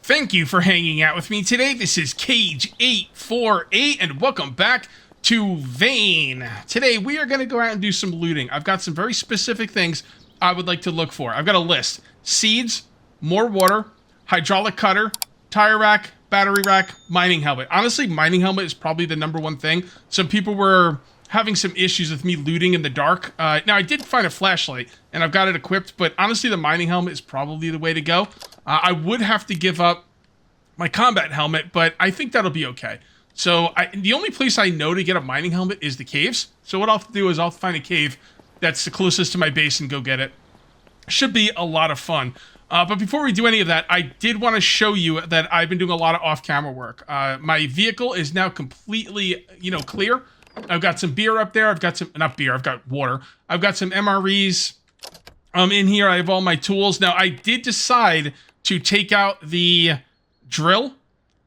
Thank you for hanging out with me today. This is Cage848, and welcome back to Vane. Today, we are going to go out and do some looting. I've got some very specific things I would like to look for. I've got a list. Seeds, more water, hydraulic cutter, tire rack, battery rack, mining helmet. Honestly, mining helmet is probably the #1 thing. Some people were having some issues with me looting in the dark. Now, I did find a flashlight, and I've got it equipped, but honestly, the mining helmet is probably the way to go. I would have to give up my combat helmet, but I think that'll be okay. So, the only place I know to get a mining helmet is the caves. So what I'll have to do is I'll find a cave that's the closest to my base and go get it. Should be a lot of fun. But before we do any of that, I did want to show you that I've been doing a lot of off-camera work. My vehicle is now completely, clear. I've got some beer up there. I've got some, not beer, I've got water. I've got some MREs in here. I have all my tools. Now, I did decide to take out the drill,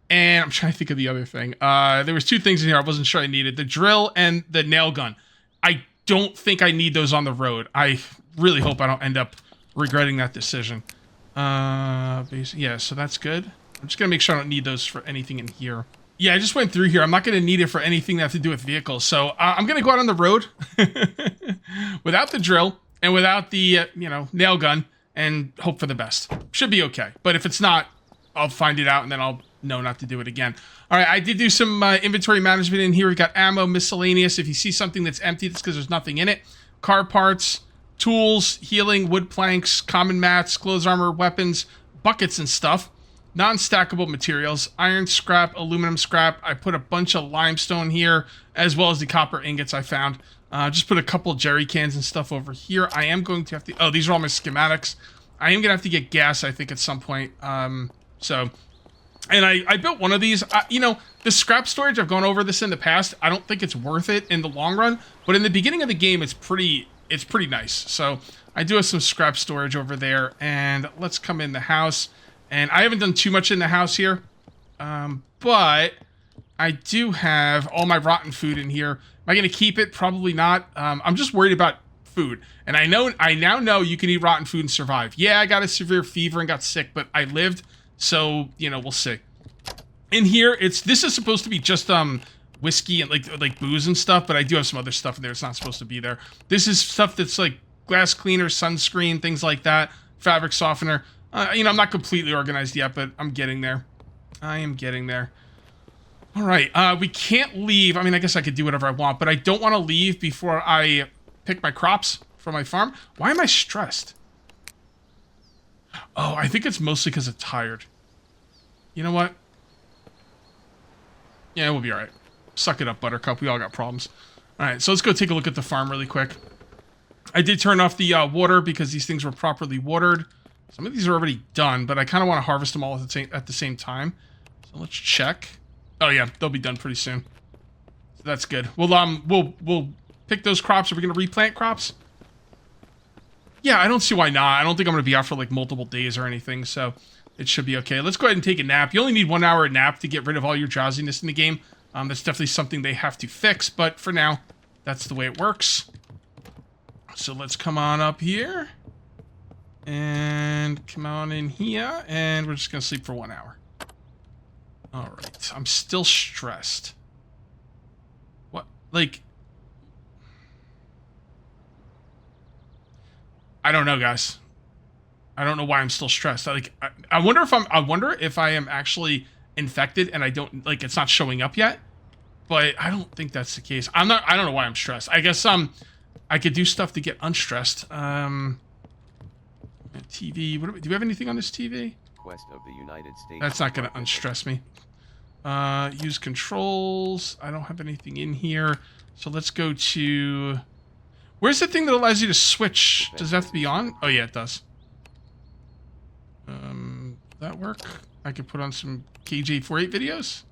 and I'm trying to think of the other thing. There was 2 things in here I wasn't sure I needed. The drill and the nail gun. I don't think I need those on the road. I really hope I don't end up regretting that decision. Yeah, so that's good. I'm just gonna make sure I don't need those for anything in here. Yeah, I just went through here. I'm not gonna need it for anything that has to do with vehicles. So I'm gonna go out on the road without the drill and without the, nail gun and hope for the best. Should be okay. But if it's not, I'll find it out and then I'll know not to do it again. All right, I did do some inventory management in here. We've got ammo, miscellaneous. If you see something that's empty, that's because there's nothing in it. Car parts, tools, healing, wood planks, common mats, clothes armor, weapons, buckets and stuff. Non-stackable materials, iron scrap, aluminum scrap. I put a bunch of limestone here, as well as the copper ingots I found. Just put a couple jerry cans and stuff over here. I am going to have to... Oh, these are all my schematics. I am going to have to get gas, I think, at some point. And I built one of these. The scrap storage, I've gone over this in the past. I don't think it's worth it in the long run. But in the beginning of the game, it's pretty nice. So I do have some scrap storage over there. And let's come in the house. And I haven't done too much in the house here. But I do have all my rotten food in here. Am I going to keep it? Probably not. I'm just worried about food. And I now know you can eat rotten food and survive. Yeah, I got a severe fever and got sick, but I lived. So, we'll see. In here, this is supposed to be just whiskey and like booze and stuff, but I do have some other stuff in there. It's not supposed to be there. This is stuff that's like glass cleaner, sunscreen, things like that, fabric softener. I'm not completely organized yet, but I'm getting there. I am getting there. All right, we can't leave. I mean, I guess I could do whatever I want, but I don't want to leave before I pick my crops for my farm. Why am I stressed? Oh, I think it's mostly because I'm tired. You know what? Yeah, we'll be all right. Suck it up, Buttercup. We all got problems. All right, so let's go take a look at the farm really quick. I did turn off the water because these things were properly watered. Some of these are already done, but I kind of want to harvest them all at the same time. So let's check. Oh yeah, they'll be done pretty soon. So that's good. We'll pick those crops. Are we going to replant crops? Yeah, I don't see why not. I don't think I'm going to be out for like multiple days or anything, so it should be okay. Let's go ahead and take a nap. You only need 1 hour nap to get rid of all your drowsiness in the game. That's definitely something they have to fix, but for now, that's the way it works. So let's come on up here. And come on in here, and we're just going to sleep for 1 hour. All right. I'm still stressed. What? Like... I don't know, guys. I don't know why I'm still stressed. I wonder if I am actually infected and I don't, it's not showing up yet. But I don't think that's the case. I don't know why I'm stressed. I guess, I could do stuff to get unstressed. TV. Do we have anything on this TV? West of the United States. That's not going to unstress me. Use controls. I don't have anything in here. So let's go to... Where's the thing that allows you to switch? Does it have to be on? Oh, yeah, it does. That work? I could put on some KJ48 videos.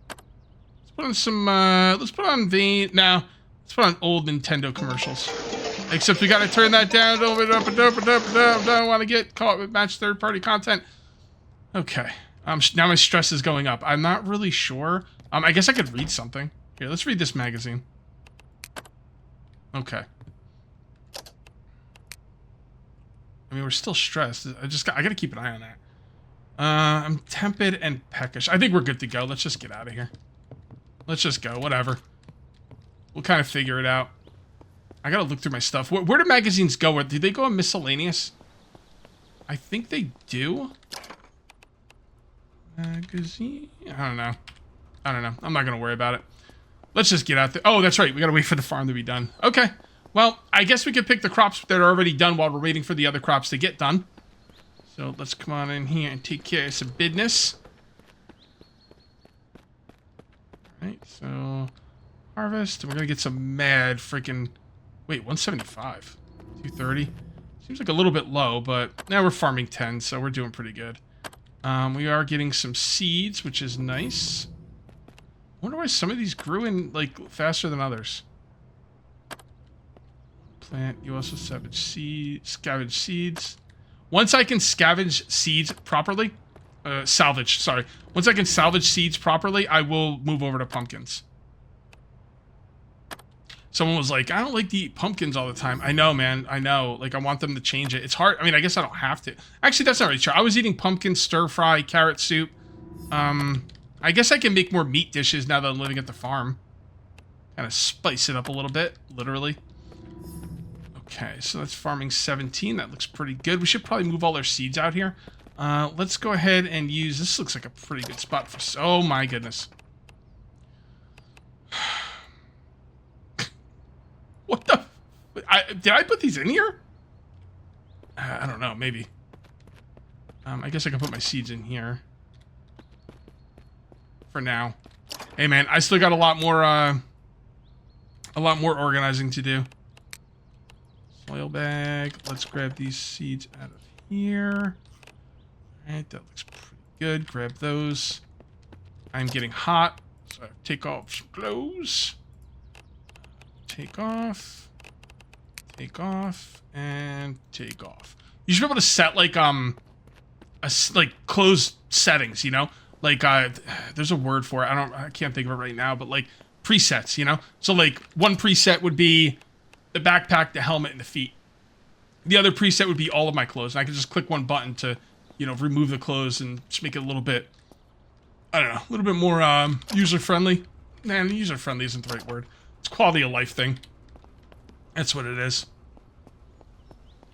Let's put on some, let's put on Vane. No, let's put on old Nintendo commercials. Except we gotta turn that down. Don't want to get caught with match third-party content. Okay. Now my stress is going up. I'm not really sure. I guess I could read something. Here, let's read this magazine. Okay. I mean, we're still stressed. I gotta keep an eye on that. I'm tepid and peckish. I think we're good to go. Let's just get out of here. Let's just go. Whatever. We'll kind of figure it out. I gotta look through my stuff. Where do magazines go? Do they go on miscellaneous? I think they do. Magazine? I don't know. I'm not gonna worry about it. Let's just get out there. Oh, that's right. We gotta wait for the farm to be done. Okay. Well, I guess we could pick the crops that are already done while we're waiting for the other crops to get done. So let's come on in here and take care of some business. Alright, so harvest. We're gonna get some mad freaking... Wait, 175. 230. Seems like a little bit low, but now we're farming 10, so we're doing pretty good. We are getting some seeds, which is nice. I wonder why some of these grew in, like, faster than others. Plant, you also scavenge seeds. Once I can scavenge seeds properly, salvage, sorry. Once I can salvage seeds properly, I will move over to pumpkins. Someone was like, I don't like to eat pumpkins all the time. I know, man. I know. Like, I want them to change it. It's hard. I mean, I guess I don't have to. Actually, that's not really true. I was eating pumpkin stir fry, carrot soup. I guess I can make more meat dishes now that I'm living at the farm. Kind of spice it up a little bit, literally. Okay, so that's farming 17. That looks pretty good. We should probably move all our seeds out here. Let's go ahead and use... This looks like a pretty good spot for... Oh, my goodness. What the... did I put these in here? I don't know, maybe. I guess I can put my seeds in here. For now. Hey, man, I still got a lot more organizing to do. Soil bag. Let's grab these seeds out of here. Alright, that looks pretty good. Grab those. I'm getting hot, so I take off some clothes. Take off, and take off. You should be able to set like closed settings, you know? Like there's a word for it. I can't think of it right now, but like presets, you know? So like one preset would be the backpack, the helmet, and the feet. The other preset would be all of my clothes. And I can just click one button to, you know, remove the clothes and just make it a little bit, I don't know, a little bit more user-friendly. Man, user-friendly isn't the right word. It's a quality of life thing. That's what it is.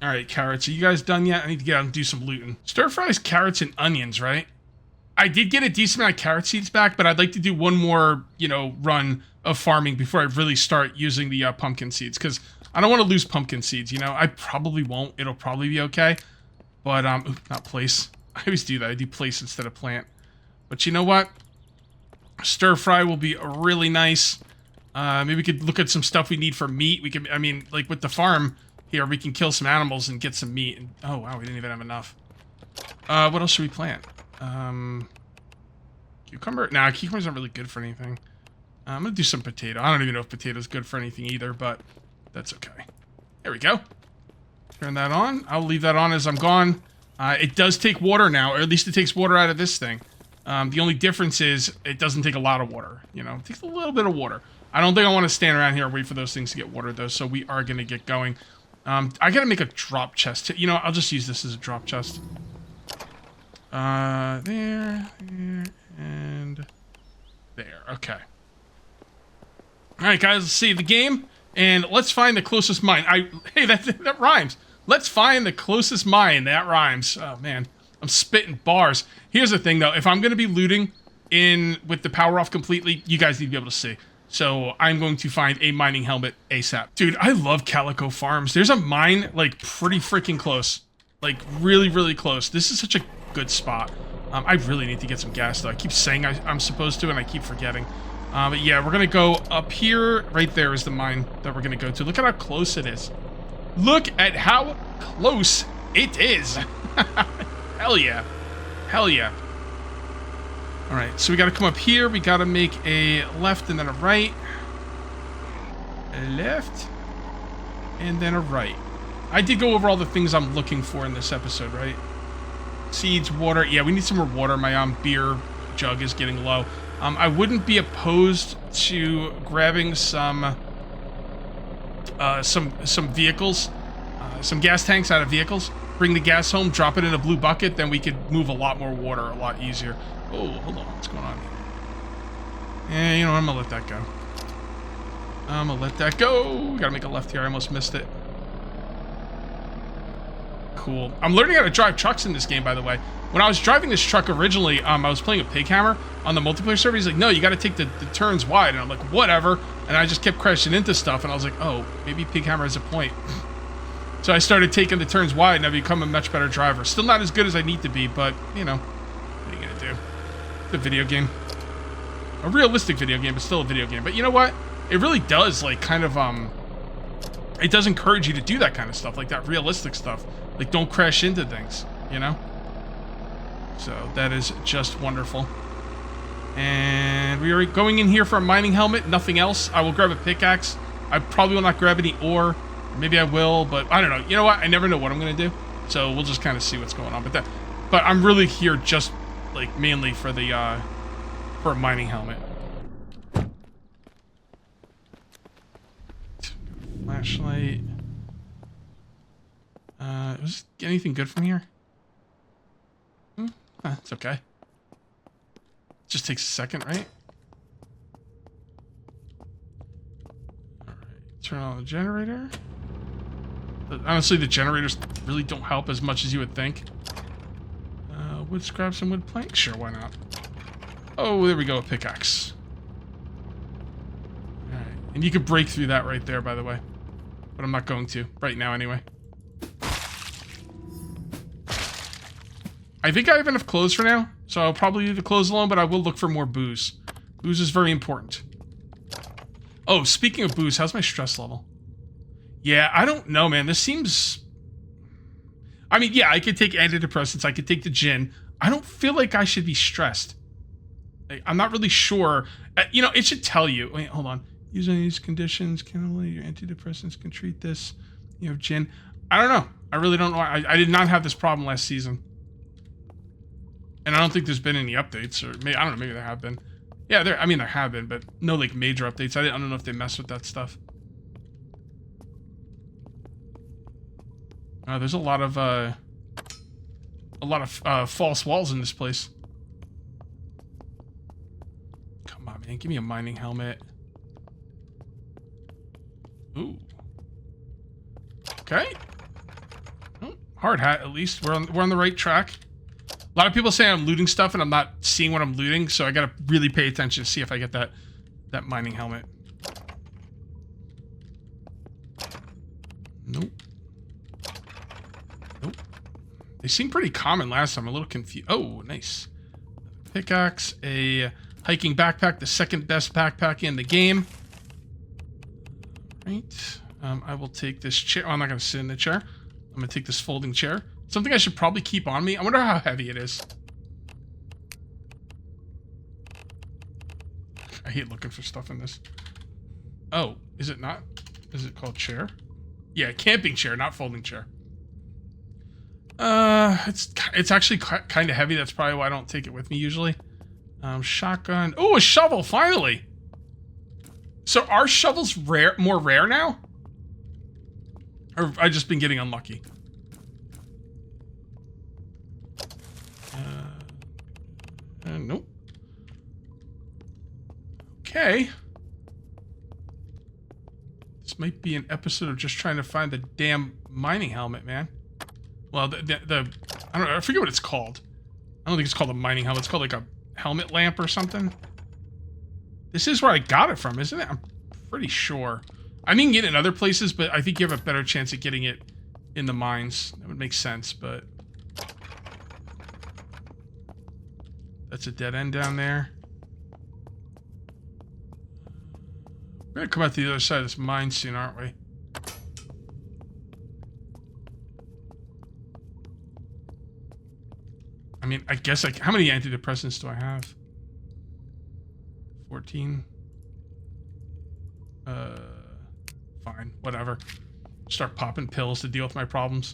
Alright, carrots. Are you guys done yet? I need to get out and do some looting. Stir fries, carrots, and onions, right? I did get a decent amount of carrot seeds back, but I'd like to do one more, you know, run of farming before I really start using the pumpkin seeds. Because I don't want to lose pumpkin seeds, you know? I probably won't. It'll probably be okay. But, not place. I always do that. I do place instead of plant. But you know what? Stir fry will be really nice. Maybe we could look at some stuff we need for meat. We could, I mean, like with the farm here, we can kill some animals and get some meat. And, oh, wow, we didn't even have enough. What else should we plant? Cucumber? Nah, cucumber's not really good for anything. I'm gonna do some potato. I don't even know if potato's good for anything either, but that's okay. There we go. Turn that on. I'll leave that on as I'm gone. It does take water now, or at least it takes water out of this thing. The only difference is it doesn't take a lot of water. You know, it takes a little bit of water. I don't think I want to stand around here and wait for those things to get watered, though, so we are going to get going. I got to make a drop chest. You know, I'll just use this as a drop chest. There, and there. Okay. All right, guys, let's see the game, and let's find the closest mine. Hey, that rhymes. Let's find the closest mine. That rhymes. Oh, man. I'm spitting bars. Here's the thing, though. If I'm going to be looting with the power off completely, you guys need to be able to see. So I'm going to find a mining helmet ASAP. Dude, I love Calico Farms. There's a mine, like, pretty freaking close. Like, really, really close. This is such a good spot. I really need to get some gas, though. I keep saying I'm supposed to, and I keep forgetting. But yeah, we're going to go up here. Right there is the mine that we're going to go to. Look at how close it is. Look at how close it is. Hell yeah. Hell yeah. All right, so we got to come up here. We got to make a left and then a right. A left and then a right. I did go over all the things I'm looking for in this episode, right? Seeds, water. Yeah, we need some more water. My beer jug is getting low. I wouldn't be opposed to grabbing some vehicles some gas tanks out of vehicles, bring the gas home, drop it in a blue bucket, then we could move a lot more water a lot easier. Oh, hold on, what's going on? Yeah, you know, I'm gonna let that go. I'm gonna let that go. Gotta make a left here, I almost missed it. Cool. I'm learning how to drive trucks in this game, by the way. When I was driving this truck originally, I was playing a Pig Hammer on the multiplayer server. He's like, no, you gotta take the turns wide. And I'm like, whatever. And I just kept crashing into stuff, and I was like, oh, maybe Pig Hammer has a point. So I started taking the turns wide, and I've become a much better driver. Still not as good as I need to be, but, you know, what are you gonna do? It's a video game. A realistic video game, but still a video game. But you know what? It really does, like, kind of, it does encourage you to do that kind of stuff, like that realistic stuff. Like, don't crash into things, you know? So, that is just wonderful. And we are going in here for a mining helmet, nothing else. I will grab a pickaxe. I probably will not grab any ore. Maybe I will, but I don't know. You know what? I never know what I'm going to do. So, we'll just kind of see what's going on. But I'm really here just, like, mainly for the, for a mining helmet. Flashlight. Was anything good from here? It's okay. Just takes a second, right? Alright, turn on the generator. Honestly, the generators really don't help as much as you would think. Wood scraps and wood planks? Sure, why not? Oh, there we go, a pickaxe. Alright, and you could break through that right there, by the way. But I'm not going to, right now anyway. I think I have enough clothes for now, so I'll probably leave the clothes alone, but I will look for more booze. Booze is very important. Oh, speaking of booze, how's my stress level? Yeah, I don't know, man. This seems... I mean, yeah, I could take antidepressants. I could take the gin. I don't feel like I should be stressed. Like, I'm not really sure. You know, it should tell you. Wait, hold on. Using these conditions, your antidepressants can treat this. You have gin. I don't know. I really don't know. I did not have this problem last season. And I don't think there's been any updates, or maybe, I don't know, maybe there have been. Yeah, there have been, but no, like, major updates. I don't know if they mess with that stuff. There's a lot of false walls in this place. Come on, man, give me a mining helmet. Ooh. Okay. Oh, hard hat, at least. We're on the right track. A lot of people say I'm looting stuff and I'm not seeing what I'm looting, so I gotta really pay attention to see if I get that mining helmet. Nope. Nope. They seemed pretty common last time. I'm a little confused. Oh, nice. Pickaxe, a hiking backpack, the second best backpack in the game. Right. I will take this chair. Oh, I'm not gonna sit in the chair. I'm gonna take this folding chair. Something I should probably keep on me. I wonder how heavy it is. I hate looking for stuff in this. Oh, is it not? Is it called chair? Yeah, camping chair, not folding chair. It's actually kind of heavy. That's probably why I don't take it with me usually. Shotgun. Oh, a shovel, finally. So are shovels more rare now? Or have I just been getting unlucky? Nope. Okay. This might be an episode of just trying to find the damn mining helmet, man. Well, I don't know, I forget what it's called. I don't think it's called a mining helmet. It's called like a helmet lamp or something. This is where I got it from, isn't it? I'm pretty sure. I mean, get it in other places, but I think you have a better chance of getting it in the mines. That would make sense, but... That's a dead end down there. We're gonna come out to the other side of this mine soon, aren't we? I mean, I guess how many antidepressants do I have? 14. Fine, whatever. Start popping pills to deal with my problems.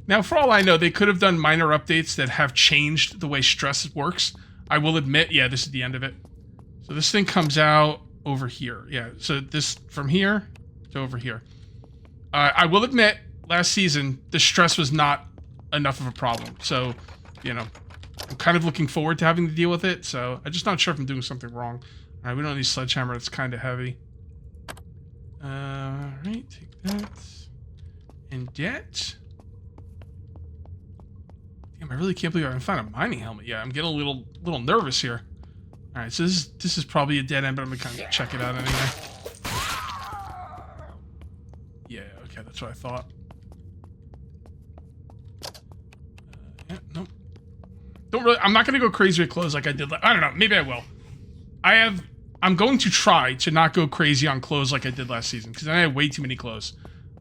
Now, for all I know, they could have done minor updates that have changed the way stress works. I will admit, yeah, this is the end of it. So this thing comes out over here. Yeah, so this from here to over here. I will admit, last season, the stress was not enough of a problem. So, you know, I'm kind of looking forward to having to deal with it. So I'm just not sure if I'm doing something wrong. All right, we don't need sledgehammer. It's kind of heavy. All right, take that. And that. Damn, I really can't believe I haven't found a mining helmet yet. I'm getting a little nervous here. All right, so this is probably a dead end, but I'm gonna kind of check it out anyway. Yeah, okay, that's what I thought. Yeah, nope. Don't really. I'm not gonna go crazy with clothes like I did. I don't know. Maybe I will. I'm going to try to not go crazy on clothes like I did last season because I had way too many clothes.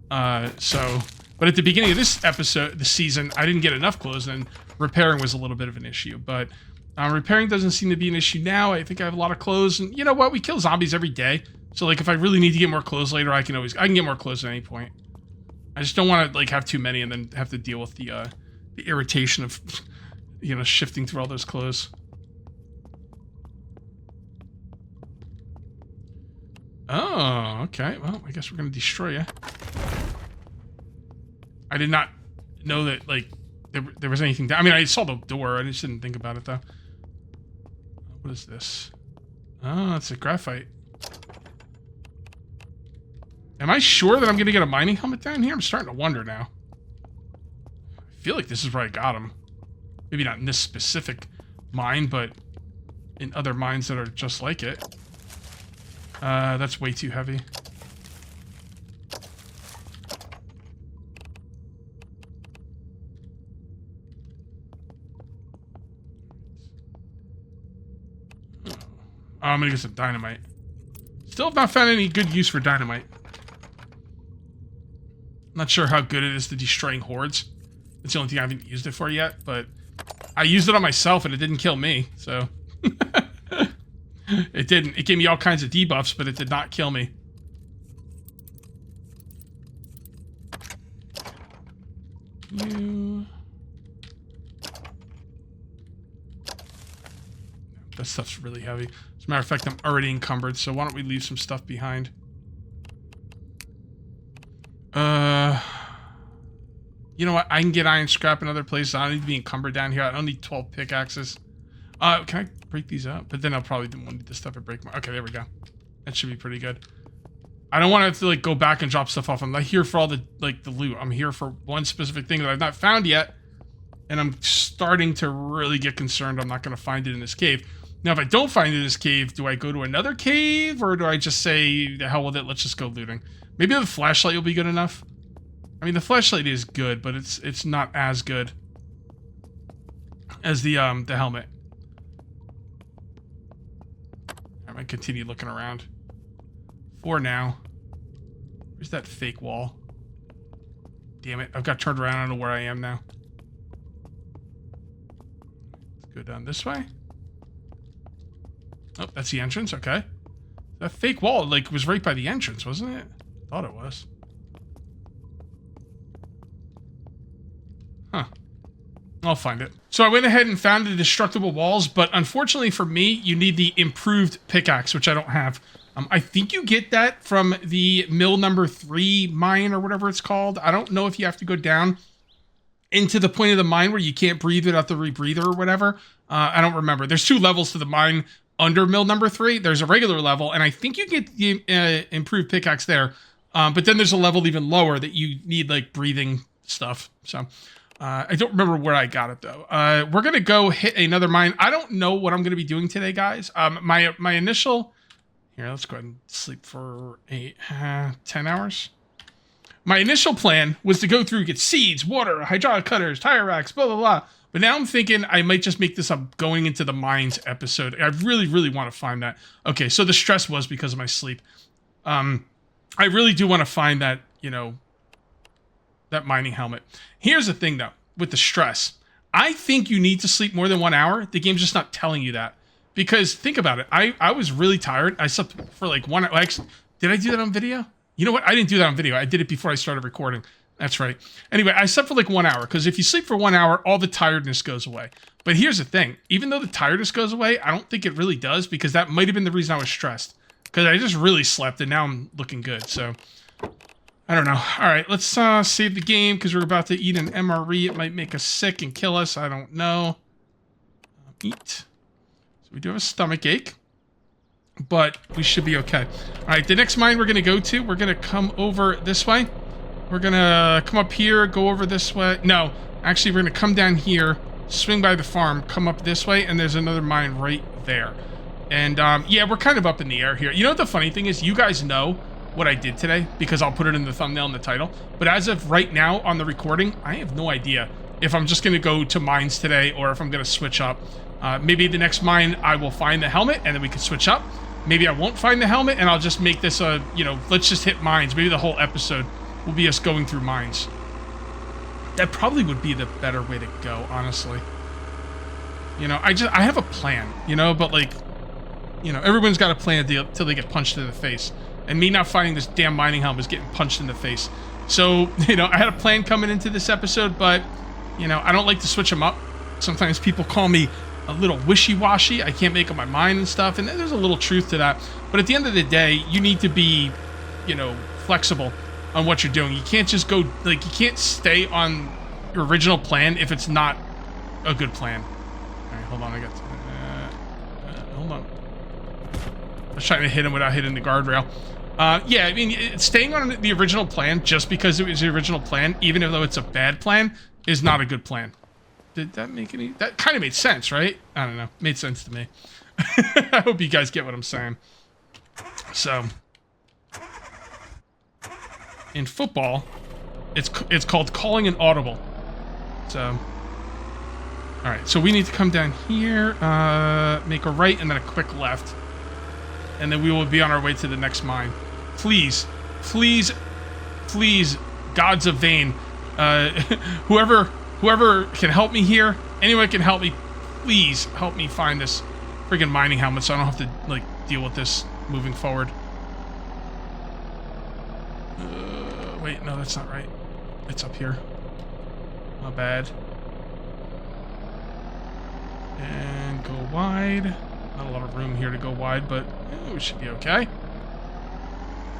But at the beginning of this episode, the season, I didn't get enough clothes, and repairing was a little bit of an issue. But repairing doesn't seem to be an issue now. I think I have a lot of clothes, and you know what? We kill zombies every day, so like if I really need to get more clothes later, I can get more clothes at any point. I just don't want to like have too many and then have to deal with the irritation of you know shifting through all those clothes. Oh, okay. Well, I guess we're gonna destroy you. I did not know that, like, there was anything down. I mean, I saw the door. I just didn't think about it, though. What is this? Oh, it's a graphite. Am I sure that I'm gonna get a mining helmet down here? I'm starting to wonder now. I feel like this is where I got him. Maybe not in this specific mine, but in other mines that are just like it. That's way too heavy. Oh, I'm gonna get some dynamite. Still have not found any good use for dynamite. Not sure how good it is to destroying hordes. That's the only thing I haven't used it for yet, but I used it on myself and it didn't kill me, so... It didn't. It gave me all kinds of debuffs, but it did not kill me. You... That stuff's really heavy. As a matter of fact, I'm already encumbered, so why don't we leave some stuff behind? You know what? I can get iron scrap in other places. I don't need to be encumbered down here. I don't need 12 pickaxes. Can I break these up? But then I'll probably want to need this stuff and break more. Okay, there we go. That should be pretty good. I don't want to have to like go back and drop stuff off. I'm not here for all the like the loot. I'm here for one specific thing that I've not found yet. And I'm starting to really get concerned I'm not going to find it in this cave. Now, if I don't find it in this cave, do I go to another cave? Or do I just say, the hell with it, let's just go looting? Maybe the flashlight will be good enough. I mean, the flashlight is good, but it's not as good as the helmet. I'm gonna continue looking around. For now. Where's that fake wall? Damn it, I've got turned around. I don't know where I am now. Let's go down this way. Oh, that's the entrance, okay. That fake wall, like, was right by the entrance, wasn't it? Thought it was. Huh. I'll find it. So I went ahead and found the destructible walls, but unfortunately for me, you need the improved pickaxe, which I don't have. I think you get that from the mill number 3 mine or whatever it's called. I don't know if you have to go down into the point of the mine where you can't breathe without the rebreather or whatever. I don't remember. There's 2 levels to the mine under mill number 3. There's a regular level, and I think you get the improved pickaxe there. But then there's a level even lower that you need like breathing stuff. So... I don't remember where I got it, though. We're going to go hit another mine. I don't know what I'm going to be doing today, guys. My initial... Here, let's go ahead and sleep for 10 hours. My initial plan was to go through, get seeds, water, hydraulic cutters, tire racks, blah, blah, blah. But now I'm thinking I might just make this a going into the mines episode. I really, really want to find that. Okay, so the stress was because of my sleep. I really do want to find that, you know... that mining helmet. Here's the thing, though, with the stress. I think you need to sleep more than 1 hour. The game's just not telling you that. Because, think about it. I was really tired. I slept for like 1 hour. Actually, did I do that on video? You know what? I didn't do that on video. I did it before I started recording. That's right. Anyway, I slept for like 1 hour because if you sleep for 1 hour, all the tiredness goes away. But here's the thing. Even though the tiredness goes away, I don't think it really does because that might have been the reason I was stressed. Because I just really slept and now I'm looking good. So, I don't know. All right, let's save the game because we're about to eat an MRE. It might make us sick and kill us. I don't know. Eat. So we do have a stomach ache. But we should be okay. All right, the next mine we're going to go to, we're going to come over this way. We're going to come up here, go over this way. No, actually, we're going to come down here, swing by the farm, come up this way, and there's another mine right there. And, yeah, we're kind of up in the air here. You know what the funny thing is? You guys know what I did today because I'll put it in the thumbnail and the title. But as of right now on the recording, I have no idea if I'm just going to go to mines today or if I'm going to switch up. Maybe the next mine I will find the helmet and then we can switch up. Maybe I won't find the helmet and I'll just make this a, you know, let's just hit mines. Maybe the whole episode will be us going through mines. That probably would be the better way to go, honestly. You know, I have a plan, you know, but like, you know, everyone's got a plan till they get punched in the face. And me not finding this damn mining helmet is getting punched in the face. So, you know, I had a plan coming into this episode, but, you know, I don't like to switch them up. Sometimes people call me a little wishy-washy. I can't make up my mind and stuff, and there's a little truth to that. But at the end of the day, you need to be, you know, flexible on what you're doing. You can't just go, like, you can't stay on your original plan if it's not a good plan. All right, hold on, I got hold on. I was trying to hit him without hitting the guardrail. Yeah, I mean, staying on the original plan just because it was the original plan, even though it's a bad plan, is not a good plan. Did that make any... That kind of made sense, right? I don't know. Made sense to me. I hope you guys get what I'm saying. So, in football, it's called calling an audible. So, alright. So we need to come down here, make a right, and then a quick left. And then we will be on our way to the next mine. Please, please, please, gods of Vane, whoever can help me here, anyone can help me, please help me find this freaking mining helmet so I don't have to, like, deal with this moving forward. Wait, no, that's not right. It's up here. Not bad. And go wide. Not a lot of room here to go wide, but we should be okay.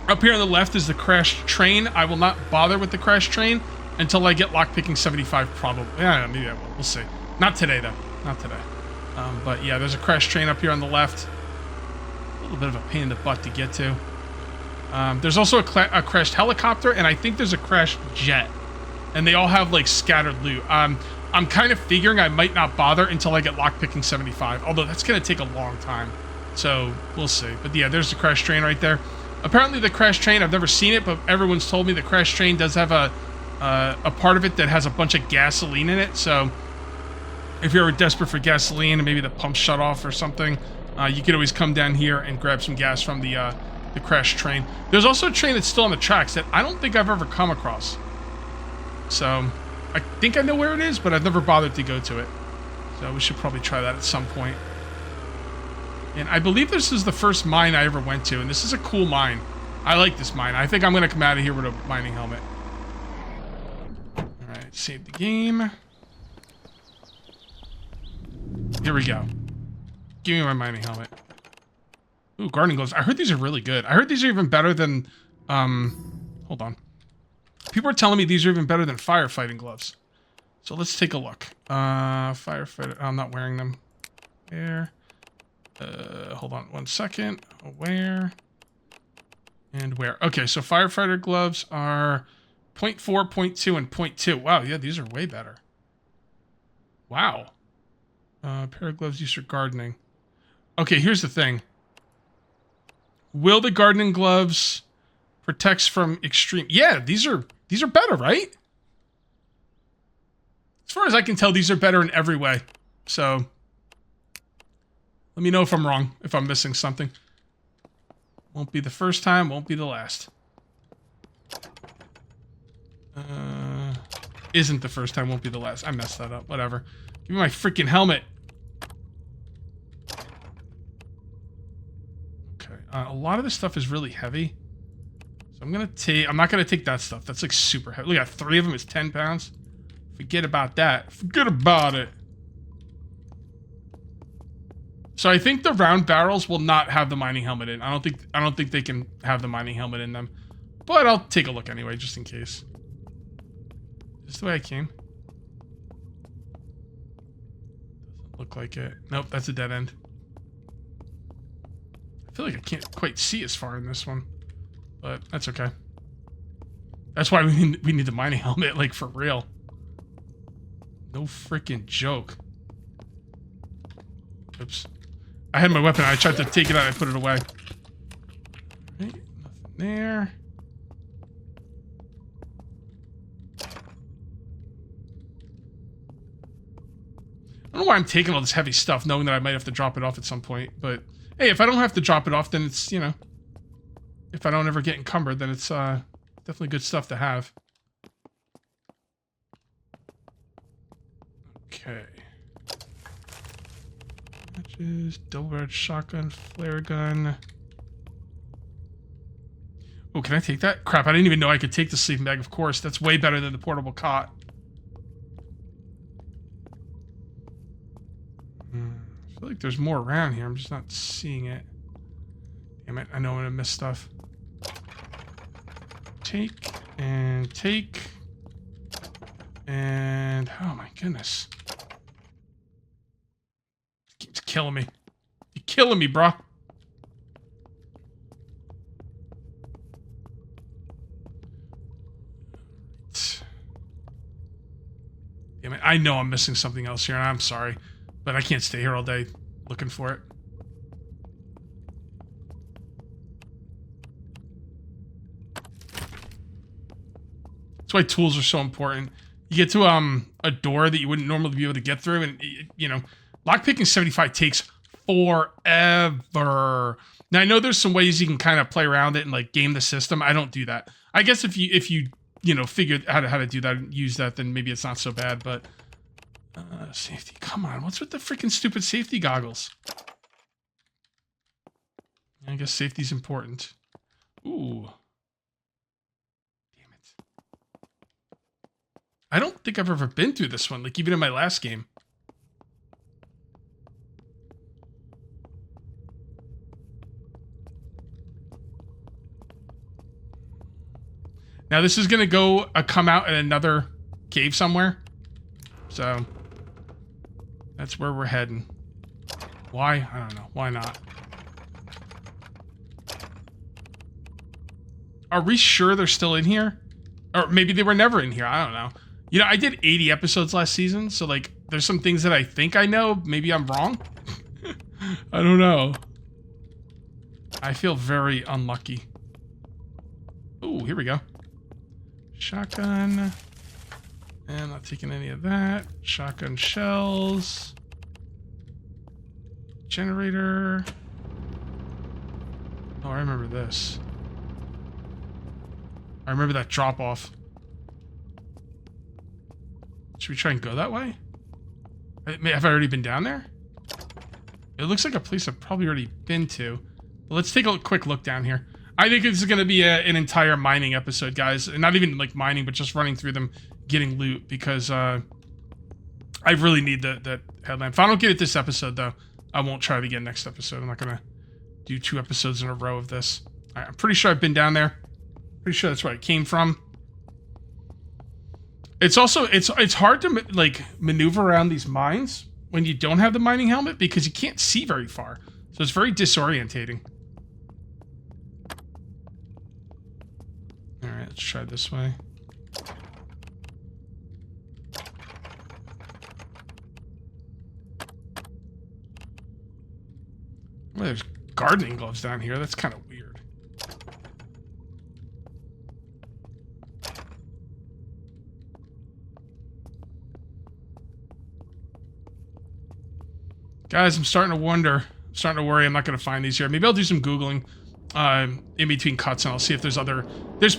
Up here on the left is the crashed train. I will not bother with the crashed train until I get lockpicking 75, probably. Yeah, maybe I will. We'll see. Not today, though. Not today. But yeah, there's a crashed train up here on the left. A little bit of a pain in the butt to get to. There's also a crashed helicopter, and I think there's a crashed jet. And they all have, like, scattered loot. I'm kind of figuring I might not bother until I get lockpicking 75, although that's going to take a long time. So, we'll see. But yeah, there's the crashed train right there. Apparently the crashed train, I've never seen it, but everyone's told me the crashed train does have a part of it that has a bunch of gasoline in it. So, if you're ever desperate for gasoline and maybe the pump shut off or something, you could always come down here and grab some gas from the crashed train. There's also a train that's still on the tracks that I don't think I've ever come across. So, I think I know where it is, but I've never bothered to go to it. So we should probably try that at some point. And I believe this is the first mine I ever went to, and this is a cool mine. I like this mine. I think I'm going to come out of here with a mining helmet. Alright, save the game. Here we go. Give me my mining helmet. Ooh, gardening gloves. I heard these are really good. I heard these are even better than... hold on. People are telling me these are even better than firefighting gloves. So let's take a look. Firefighter... I'm not wearing them. Where? Hold on 1 second. Where? And where? Okay, so firefighter gloves are 0.4, 0.2, and 0.2. Wow, yeah, these are way better. Wow. Pair of gloves used for gardening. Okay, here's the thing. Will the gardening gloves protects from extreme... Yeah, these are better, right? As far as I can tell, these are better in every way. So, let me know if I'm wrong, if I'm missing something. Won't be the first time, won't be the last. Isn't the first time, won't be the last. I messed that up, whatever. Give me my freaking helmet. Okay, a lot of this stuff is really heavy. So So I'm not gonna take that stuff. That's like super heavy. Look at 3 of them is 10 pounds. Forget about that. Forget about it. So I think the round barrels will not have the mining helmet in. I don't think they can have the mining helmet in them. But I'll take a look anyway, just in case. Is this the way I came? Doesn't look like it. Nope, that's a dead end. I feel like I can't quite see as far in this one. But that's okay. That's why we need the mining helmet, like, for real. No freaking joke. Oops. I had my weapon. I tried to take it out. I put it away. Right, nothing there. I don't know why I'm taking all this heavy stuff, knowing that I might have to drop it off at some point. But, hey, if I don't have to drop it off, then it's, you know... If I don't ever get encumbered, then it's definitely good stuff to have. Okay. Matches, double-barreled shotgun, flare gun. Oh, can I take that? Crap, I didn't even know I could take the sleeping bag, of course. That's way better than the portable cot. I feel like there's more around here. I'm just not seeing it. Damn it, I know I'm gonna miss stuff. Take, and oh my goodness. It keeps killing me. You're killing me, bro. Damn it, I know I'm missing something else here, and I'm sorry. But I can't stay here all day looking for it. That's why tools are so important. You get to a door that you wouldn't normally be able to get through, and you know, lockpicking 75 takes forever. Now I know there's some ways you can kind of play around it and like game the system. I don't do that. I guess if you figure out how to do that and use that, then maybe it's not so bad. But safety, come on, what's with the freaking stupid safety goggles? I guess safety's important. Ooh. I don't think I've ever been through this one, like even in my last game. Now this is gonna come out in another cave somewhere. So that's where we're heading. Why? I don't know. Why not? Are we sure they're still in here? Or maybe they were never in here. I don't know. You know, I did 80 episodes last season, so, like, there's some things that I think I know. Maybe I'm wrong. I don't know. I feel very unlucky. Ooh, here we go. Shotgun. And not taking any of that. Shotgun shells. Generator. Oh, I remember this. I remember that drop-off. Should we try and go that way? Have I already been down there? It looks like a place I've probably already been to. But let's take a quick look down here. I think this is going to be an entire mining episode, guys. And not even like mining, but just running through them, getting loot. Because I really need that headlamp. If I don't get it this episode, though, I won't try it again next episode. I'm not going to do 2 episodes in a row of this. I'm pretty sure I've been down there. Pretty sure that's where it came from. It's also, it's hard to, like, maneuver around these mines when you don't have the mining helmet because you can't see very far. So it's very disorientating. Alright, let's try this way. Well, there's gardening gloves down here. That's kind of weird. Guys, I'm starting to wonder. I'm starting to worry I'm not going to find these here. Maybe I'll do some Googling in between cuts and I'll see if there's other... There's...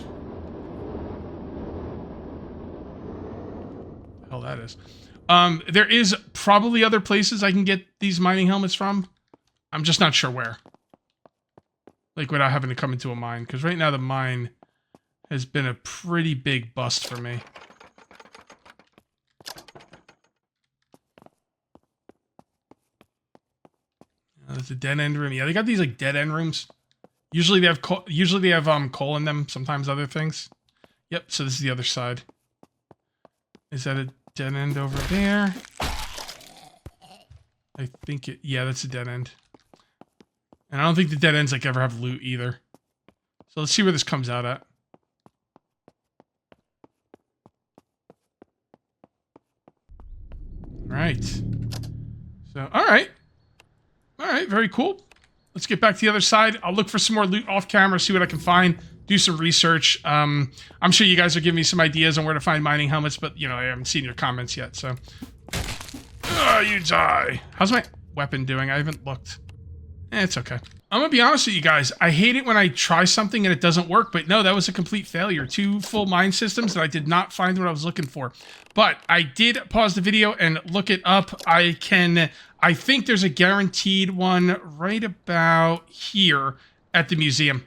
Hell, that is. There is probably other places I can get these mining helmets from. I'm just not sure where. Like, without having to come into a mine. Because right now the mine has been a pretty big bust for me. There's a dead end room. Yeah, they got these like dead end rooms. Usually they have coal in them. Sometimes other things. Yep. So this is the other side. Is that a dead end over there? I think it. Yeah, that's a dead end. And I don't think the dead ends like ever have loot either. So let's see where this comes out at. Right. So, all right. All right, very cool. Let's get back to the other side. I'll look for some more loot off camera, see what I can find, do some research. I'm sure you guys are giving me some ideas on where to find mining helmets, but, you know, I haven't seen your comments yet, so. You die. How's my weapon doing? I haven't looked. It's okay. I'm gonna be honest with you guys. I hate it when I try something and it doesn't work, but no, that was a complete failure. 2 full mine systems and I did not find what I was looking for. But I did pause the video and look it up. I think there's a guaranteed one right about here at the museum.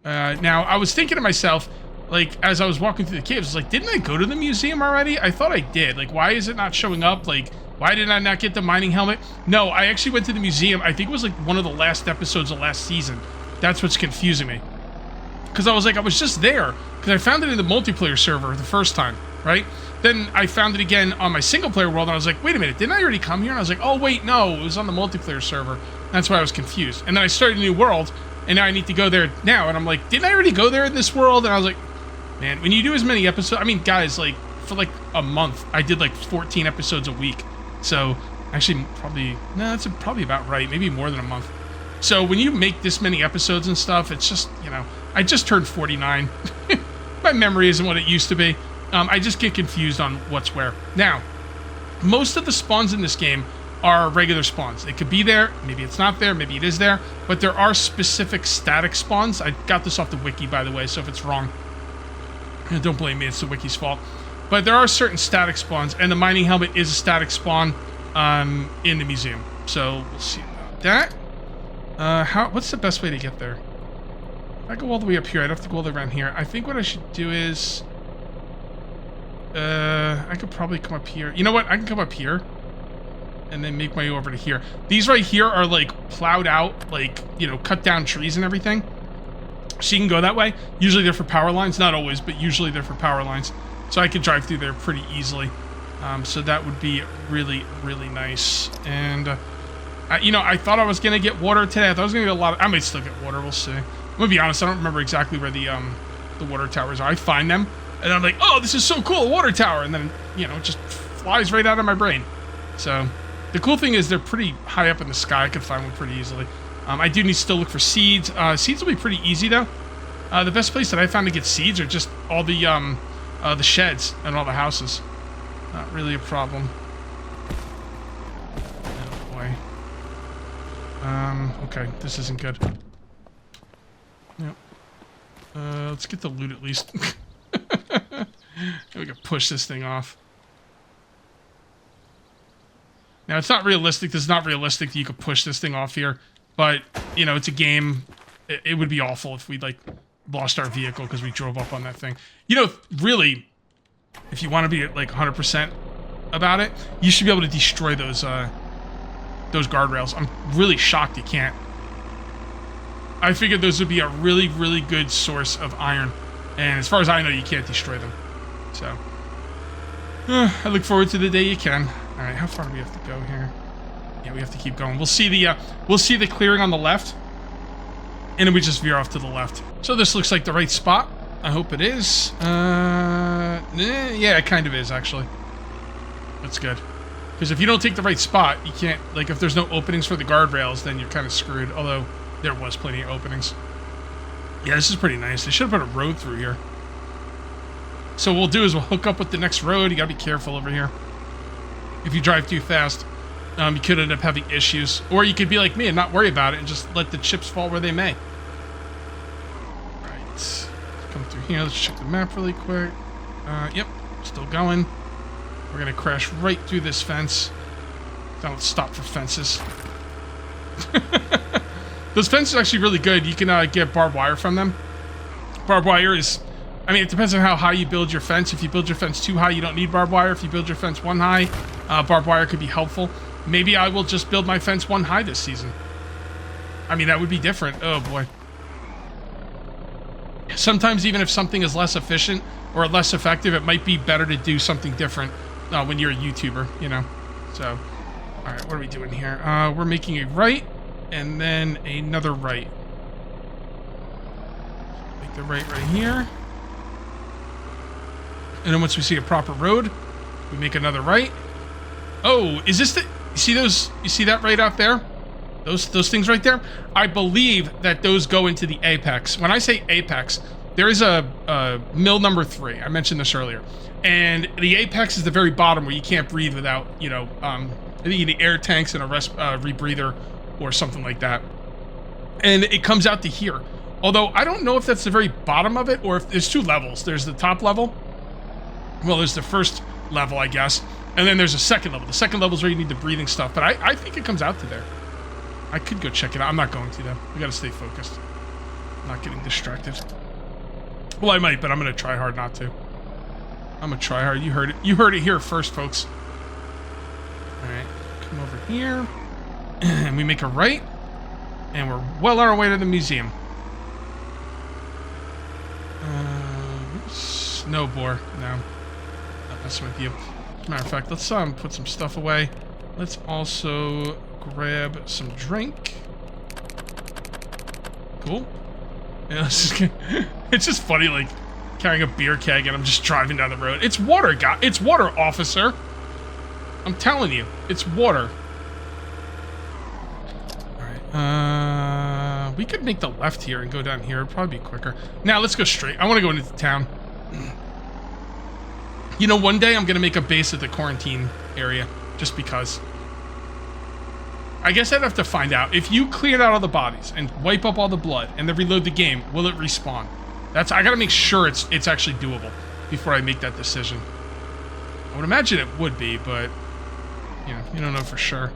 Now, I was thinking to myself, like, as I was walking through the caves, I was like, didn't I go to the museum already? I thought I did. Like, why is it not showing up? Like, why did I not get the mining helmet? No, I actually went to the museum. I think it was like one of the last episodes of last season. That's what's confusing me. Because I was just there. Because I found it in the multiplayer server the first time, right? Then I found it again on my single player world, and I was like, wait a minute, didn't I already come here? And I was like, oh, wait, no, it was on the multiplayer server. That's why I was confused. And then I started a new world, and now I need to go there now. And I'm like, didn't I already go there in this world? And I was like, man, when you do as many episodes, I mean, guys, like, for like a month, I did like 14 episodes a week. So, actually, probably, no, that's probably about right. Maybe more than a month. So, when you make this many episodes and stuff, it's just, you know, I just turned 49. My memory isn't what it used to be. I just get confused on what's where. Now, most of the spawns in this game are regular spawns. It could be there, maybe it's not there, maybe it is there, but there are specific static spawns. I got this off the wiki, by the way, so if it's wrong, don't blame me, it's the wiki's fault. But there are certain static spawns, and the mining helmet is a static spawn in the museum. So, we'll see about that. What's the best way to get there? If I go all the way up here, I'd have to go all the way around here. I think what I should do is... I could probably come up here. You know what? I can come up here and then make my way over to here. These right here are like plowed out, like, you know, cut down trees and everything. So you can go that way. Usually they're for power lines. Not always, but usually they're for power lines. So I could drive through there pretty easily. So that would be really, really nice. And, you know, I thought I was going to get water today. I thought I was going to get a lot of... I might still get water. We'll see. I'm going to be honest. I don't remember exactly where the water towers are. I find them. And I'm like, oh, this is so cool, a water tower. And then, you know, it just flies right out of my brain. So, the cool thing is they're pretty high up in the sky. I could find one pretty easily. I do need to still look for seeds. Seeds will be pretty easy, though. The best place that I found to get seeds are just all the sheds and all the houses. Not really a problem. Oh, boy. Okay, this isn't good. Yep. Let's get the loot at least. We can push this thing off. Now, it's not realistic. This is not realistic that you could push this thing off here. But, you know, it's a game. It would be awful if we, like, lost our vehicle because we drove up on that thing. You know, really, if you want to be, like, 100% about it, you should be able to destroy those guardrails. I'm really shocked you can't. I figured those would be a really, really good source of iron. And as far as I know, you can't destroy them. So, I look forward to the day you can. All right, how far do we have to go here? Yeah, we have to keep going. We'll see the clearing on the left, and then we just veer off to the left. So this looks like the right spot. I hope it is. Yeah, it kind of is actually. That's good. Because if you don't take the right spot, you can't. Like, if there's no openings for the guardrails, then you're kind of screwed. Although there was plenty of openings. Yeah, this is pretty nice. They should have put a road through here. So what we'll do is we'll hook up with the next road. You gotta be careful over here. If you drive too fast, you could end up having issues. Or you could be like me and not worry about it and just let the chips fall where they may. Right. Let's come through here. Let's check the map really quick. Yep, still going. We're gonna crash right through this fence. Don't stop for fences. Those fences are actually really good. You can get barbed wire from them. Barbed wire is I mean, it depends on how high you build your fence. If you build your fence too high, you don't need barbed wire. If you build your fence one high, barbed wire could be helpful. Maybe I will just build my fence one high this season. I mean, that would be different. Oh, boy. Sometimes even if something is less efficient or less effective, it might be better to do something different when you're a YouTuber, you know? So, all right, what are we doing here? We're making a right and then another right. Make the right here. And then once we see a proper road, we make another right. Oh, is this the... You see those... You see that right out there? Those things right there? I believe that those go into the apex. When I say apex, there is a mill number 3. I mentioned this earlier. And the apex is the very bottom where you can't breathe without, you know, I think you need air tanks and a rebreather or something like that. And it comes out to here. Although, I don't know if that's the very bottom of it or if there's 2 levels. There's the top level. Well, there's the first level, I guess. And then there's a second level. The second level is where you need the breathing stuff. But I think it comes out to there. I could go check it out. I'm not going to, though. We gotta stay focused. I'm not getting distracted. Well, I might, but I'm gonna try hard not to. I'm gonna try hard. You heard it. You heard it here first, folks. Alright. Come over here. And we make a right. And we're well on our way to the museum. Snowboard. No. Not messing with you. As a matter of fact, let's put some stuff away. Let's also grab some drink. Cool. Yeah, it's just funny, like, carrying a beer keg and I'm just driving down the road. It's water, guy. It's water, officer. I'm telling you, it's water. Alright, we could make the left here and go down here. It'd probably be quicker. Now, let's go straight. I want to go into town. You know, one day I'm going to make a base at the quarantine area, just because. I guess I'd have to find out. If you cleared out all the bodies and wipe up all the blood and then reload the game, will it respawn? I gotta make sure it's actually doable before I make that decision. I would imagine it would be, but you know, you don't know for sure.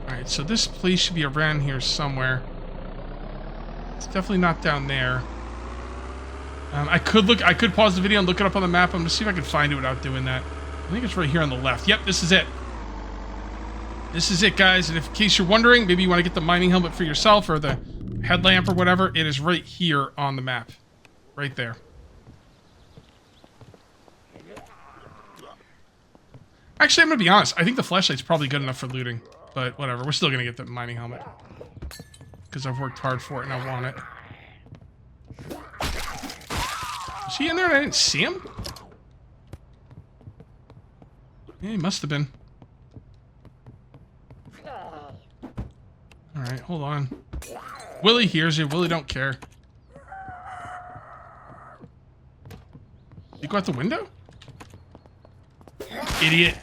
Alright, so this place should be around here somewhere. It's definitely not down there. I could pause the video and look it up on the map. I'm gonna see if I can find it without doing that. I think it's right here on the left. Yep, this is it. This is it, guys. And if, in case you're wondering, maybe you want to get the mining helmet for yourself or the headlamp or whatever, it is right here on the map. Right there. Actually, I'm going to be honest. I think the flashlight's probably good enough for looting. But whatever. We're still going to get the mining helmet. Because I've worked hard for it and I want it. Is he in there and I didn't see him? Yeah, he must have been. Alright, hold on. Willie hears you. Willie don't care. You go out the window? Idiot.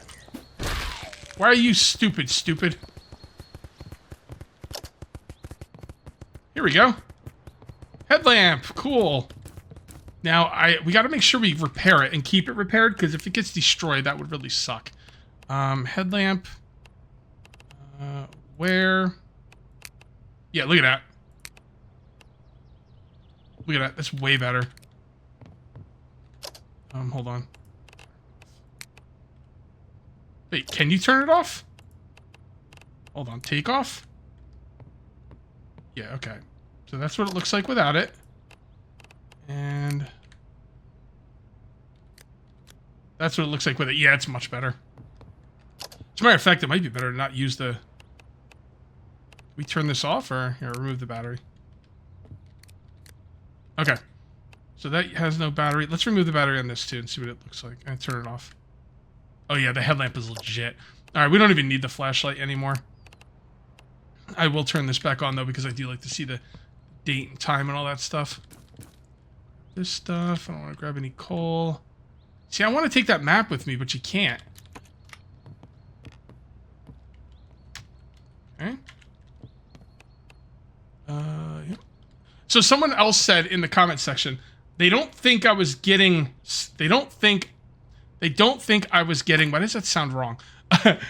Why are you stupid? Here we go. Headlamp. Cool. Now, we got to make sure we repair it and keep it repaired, because if it gets destroyed, that would really suck. Headlamp. Where? Yeah, look at that. Look at that. That's way better. Hold on. Wait, can you turn it off? Hold on, take off? Yeah, okay. So that's what it looks like without it. And that's what it looks like with it. Yeah, it's much better. As a matter of fact, it might be better to not use the... We turn this off, or here, remove the battery. Okay. So that has no battery. Let's remove the battery on this too and see what it looks like. And turn it off. Oh yeah, the headlamp is legit. Alright, we don't even need the flashlight anymore. I will turn this back on though, because I do like to see the date and time and all that stuff. This stuff, I don't want to grab any coal. See, I want to take that map with me, but you can't. Okay. Yeah. So someone else said in the comment section, they don't think I was getting, they don't think I was getting, why does that sound wrong?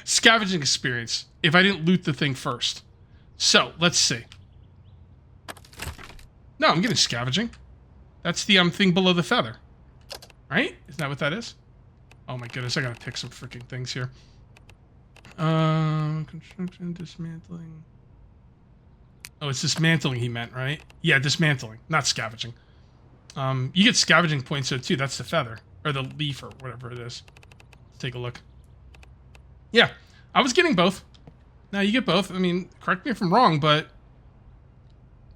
Scavenging experience if I didn't loot the thing first. So, let's see. No, I'm getting scavenging. That's the thing below the feather. Right? Isn't that what that is? Oh my goodness, I gotta pick some freaking things here. Construction, dismantling. Oh, it's dismantling he meant, right? Yeah, dismantling, not scavenging. You get scavenging points though too. That's the feather. Or the leaf or whatever it is. Let's take a look. Yeah, I was getting both. Now you get both. I mean, correct me if I'm wrong, but...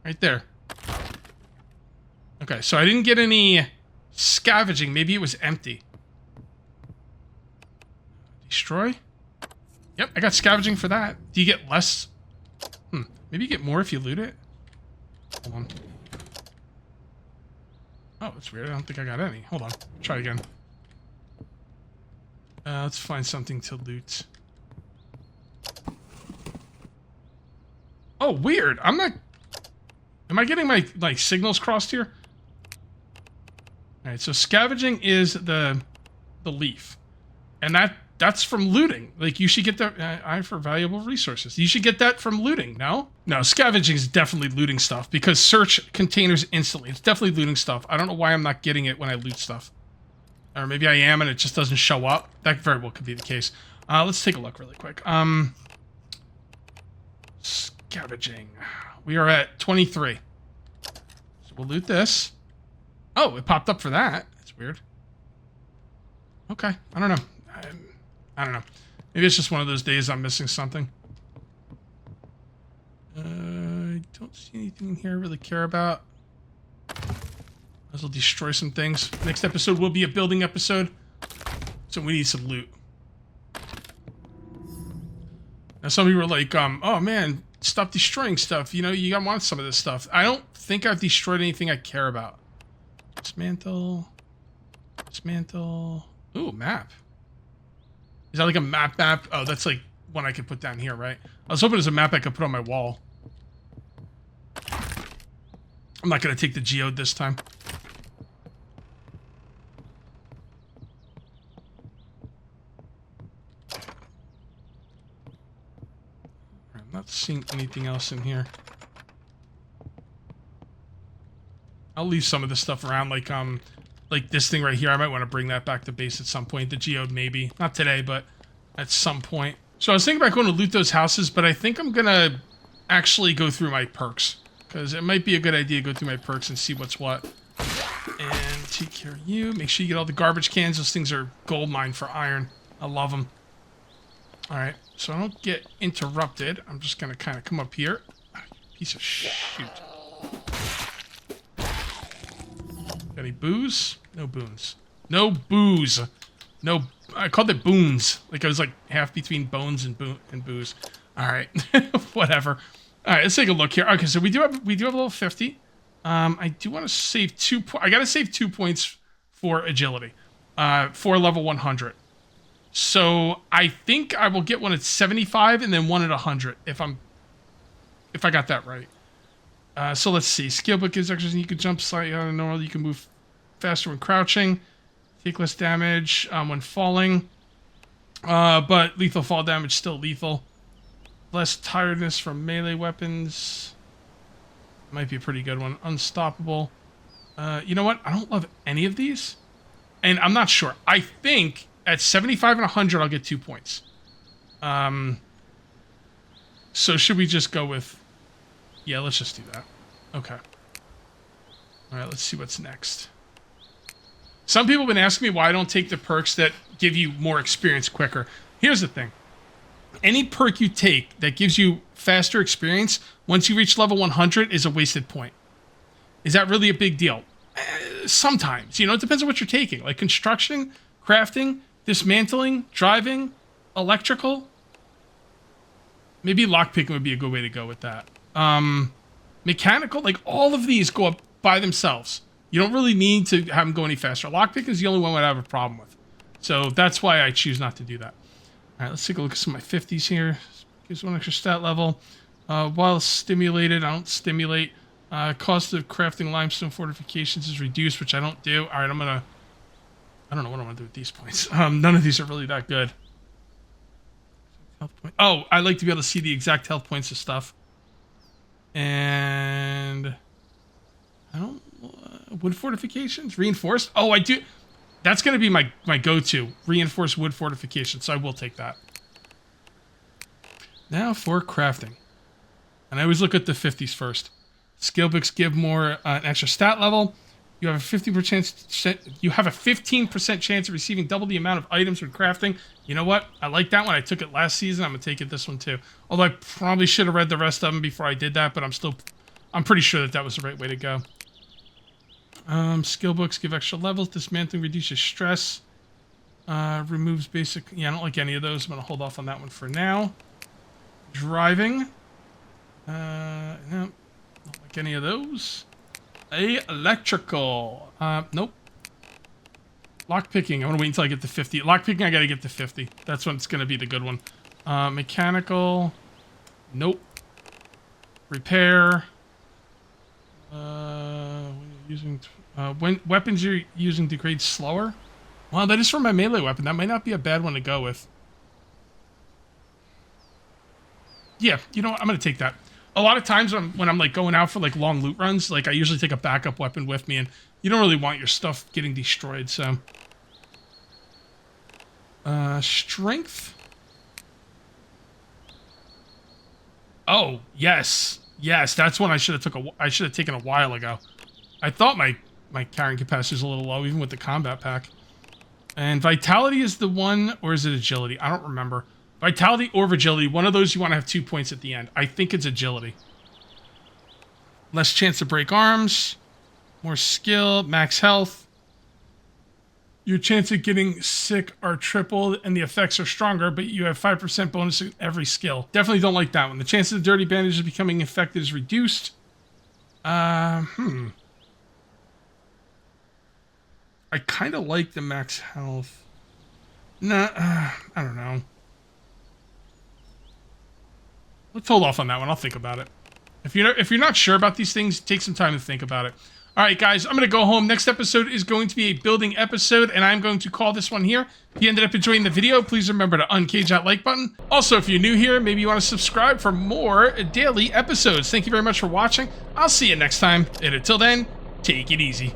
Right there. Okay, so I didn't get any scavenging. Maybe it was empty. Destroy? Yep, I got scavenging for that. Do you get less? Maybe you get more if you loot it? Hold on. Oh, that's weird. I don't think I got any. Hold on. Try again. Let's find something to loot. Oh, weird. I'm not... Am I getting my, like, signals crossed here? Alright, so scavenging is the leaf. And that's from looting. Like, you should get that... eye for valuable resources. You should get that from looting, no? No, scavenging is definitely looting stuff, because search containers instantly. It's definitely looting stuff. I don't know why I'm not getting it when I loot stuff. Or maybe I am and it just doesn't show up. That very well could be the case. Let's take a look really quick. Scavenging. We are at 23. So we'll loot this. Oh, it popped up for that. That's weird. Okay, I don't know. I don't know. Maybe it's just one of those days I'm missing something. I don't see anything in here I really care about. Might as well destroy some things. Next episode will be a building episode. So we need some loot. Now some people are like, oh man, stop destroying stuff. You know, you gotta want some of this stuff. I don't think I've destroyed anything I care about. Dismantle. Dismantle. Ooh, map. Is that like a map? Oh, that's like one I could put down here, right? I was hoping there's a map I could put on my wall. I'm not going to take the geode this time. I'm not seeing anything else in here. I'll leave some of this stuff around, like this thing right here. I might want to bring that back to base at some point. The geode, maybe. Not today, but at some point. So I was thinking about going to loot those houses, but I think I'm going to actually go through my perks. Because it might be a good idea to go through my perks and see what's what. And take care of you. Make sure you get all the garbage cans. Those things are gold mine for iron. I love them. Alright, so I don't get interrupted. I'm just going to kind of come up here. Piece of shoot. Got any booze? No boons. No booze. No, I called it boons. Like I was like half between bones and booze. All right, whatever. All right, let's take a look here. Okay, so we do have level 50. I do want to save I gotta save 2 points for agility, for level 100. So I think I will get one at 75 and then one at 100 if I got that right. So let's see. Skill book gives extras. You can jump slightly on normal. You can move faster when crouching. Take less damage when falling. But lethal fall damage still lethal. Less tiredness from melee weapons. Might be a pretty good one. Unstoppable. You know what? I don't love any of these. And I'm not sure. I think at 75 and 100 I'll get 2 points. So should we just go with... Yeah, let's just do that. Okay. Alright, let's see what's next. Some people have been asking me why I don't take the perks that give you more experience quicker. Here's the thing. Any perk you take that gives you faster experience, once you reach level 100, is a wasted point. Is that really a big deal? Sometimes. You know, it depends on what you're taking. Like construction, crafting, dismantling, driving, electrical. Maybe lockpicking would be a good way to go with that. Mechanical, like all of these go up by themselves. You don't really need to have them go any faster. Lockpick is the only one I have a problem with. So that's why I choose not to do that. All right, let's take a look at some of my 50s here. Gives one extra stat level. While stimulated, I don't stimulate. Cost of crafting limestone fortifications is reduced, which I don't do. All right, I don't know what I'm going to do with these points. None of these are really that good. Health point. Oh, I like to be able to see the exact health points of stuff. And I don't... wood fortifications, reinforced. Oh, I do. That's going to be my go-to, reinforced wood fortifications. So I will take that. Now for crafting. And I always look at the 50s first. Skill books give more an extra stat level. You have a 15% chance of receiving double the amount of items when crafting. You know what? I like that one. I took it last season. I'm gonna take it this one too. Although I probably should have read the rest of them before I did that, but I'm pretty sure that was the right way to go. Skill books give extra levels. Dismantling reduces stress. Removes basic. Yeah, I don't like any of those. I'm gonna hold off on that one for now. Driving. No, don't like any of those. Electrical. Nope. Lockpicking. I want to wait until I get to 50. Lockpicking, I gotta get to 50. That's when it's gonna be the good one. Mechanical. Nope. Repair. When weapons you're using degrade slower. Well, that is for my melee weapon. That might not be a bad one to go with. Yeah, you know what? I'm gonna take that. A lot of times when I'm like going out for like long loot runs, like I usually take a backup weapon with me, and you don't really want your stuff getting destroyed. So, strength. Oh yes, that's one I should have taken a while ago. I thought my carrying capacity is a little low, even with the combat pack. And vitality is the one, or is it agility? I don't remember. Vitality or agility, one of those you want to have 2 points at the end. I think it's agility. Less chance to break arms. More skill, max health. Your chance of getting sick are tripled and the effects are stronger, but you have 5% bonus in every skill. Definitely don't like that one. The chance of the dirty bandages becoming infected is reduced. I kind of like the max health. Nah, I don't know. Let's hold off on that one. I'll think about it. If you're not sure about these things, take some time to think about it. All right, guys, I'm going to go home. Next episode is going to be a building episode, and I'm going to call this one here. If you ended up enjoying the video, please remember to uncage that like button. Also, if you're new here, maybe you want to subscribe for more daily episodes. Thank you very much for watching. I'll see you next time, and until then, take it easy.